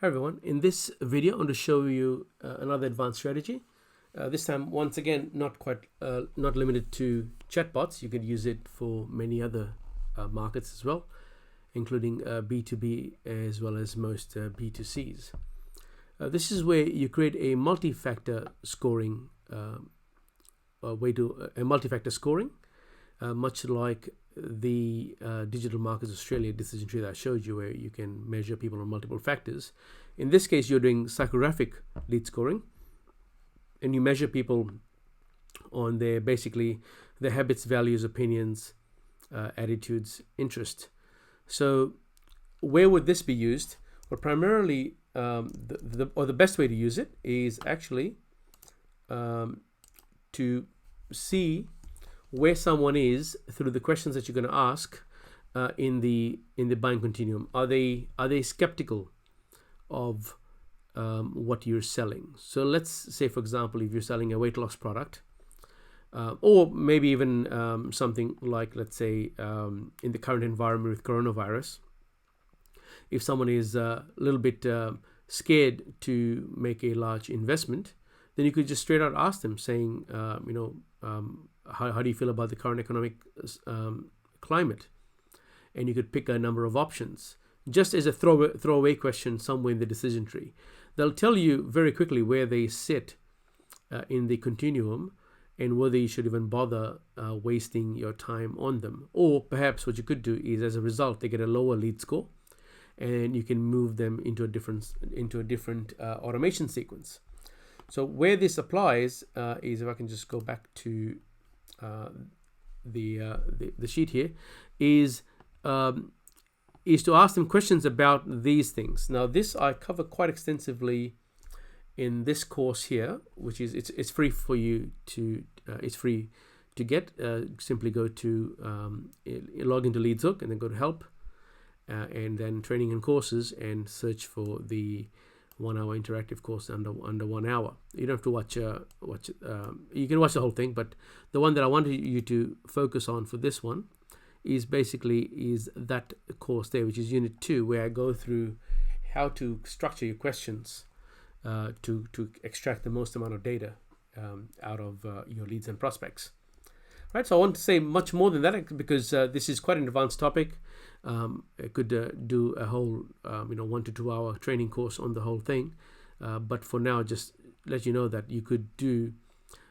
Hi everyone, in this video I want to show you another advanced strategy. This time, once again, not limited to chatbots. You could use it for many other markets as well, including B2B as well as most B2Cs. This is where you create a multi-factor scoring multi-factor scoring, much like the Digital Markets Australia decision tree that I showed you, where you can measure people on multiple factors. In this case, you're doing psychographic lead scoring, and you measure people on their habits, values, opinions, attitudes, interest. So where would this be used? Well, primarily the best way to use it is actually to see where someone is through the questions that you're going to ask in the buying continuum. Are they skeptical of what you're selling? So let's say, for example, if you're selling a weight loss product, or maybe even something like, let's say, in the current environment with coronavirus, if someone is a little bit scared to make a large investment, then you could just straight out ask them, saying, how do you feel about the current economic climate? And you could pick a number of options, just as a throwaway question somewhere in the decision tree. They'll tell you very quickly where they sit in the continuum and whether you should even bother wasting your time on them. Or perhaps what you could do is, as a result, they get a lower lead score, and you can move them into a different automation sequence. So where this applies is, if I can just go back to the sheet here, is to ask them questions about these things. Now, this I cover quite extensively in this course here, which is it's free for you to get. Simply go to log into LeadsHook and then go to help, and then training and courses, and search for the 1 hour interactive course under 1 hour. You don't have to watch you can watch the whole thing, but the one that I wanted you to focus on for this one is that course there, which is unit 2, where I go through how to structure your questions to extract the most amount of data out of your leads and prospects. Right, so I want to say much more than that, because this is quite an advanced topic. I could do a whole 1 to 2 hour training course on the whole thing, but for now, just let you know that you could do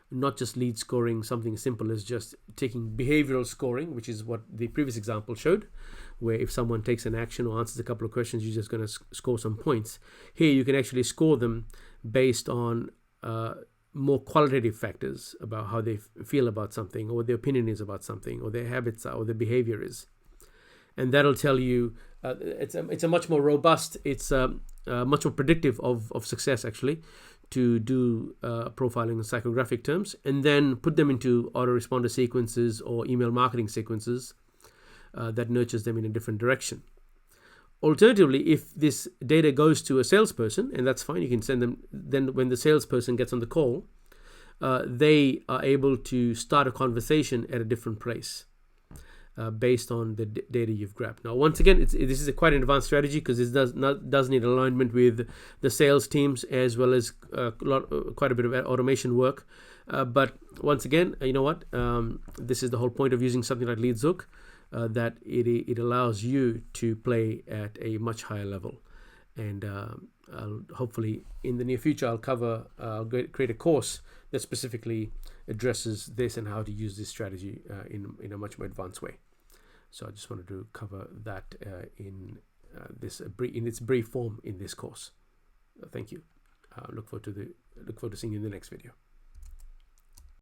not just lead scoring, something as simple as just taking behavioral scoring, which is what the previous example showed, where if someone takes an action or answers a couple of questions, you're just going to score some points. Here you can actually score them based on more qualitative factors about how they feel about something, or what their opinion is about something, or their habits are, or their behavior is. And that'll tell you, it's a much more robust, it's much more predictive of success, actually, to do profiling in psychographic terms, and then put them into autoresponder sequences or email marketing sequences that nurtures them in a different direction. Alternatively, if this data goes to a salesperson, and that's fine, you can send them, then when the salesperson gets on the call, they are able to start a conversation at a different place based on the data you've grabbed. Now, once again, this is quite an advanced strategy, because this does need alignment with the sales teams, as well as quite a bit of automation work. But once again, you know what? This is the whole point of using something like LeadsHook, that it allows you to play at a much higher level. And hopefully in the near future, I'll create a course that specifically addresses this and how to use this strategy in a much more advanced way. So I just wanted to cover that in its brief form in this course. Thank you. Look forward to seeing you in the next video.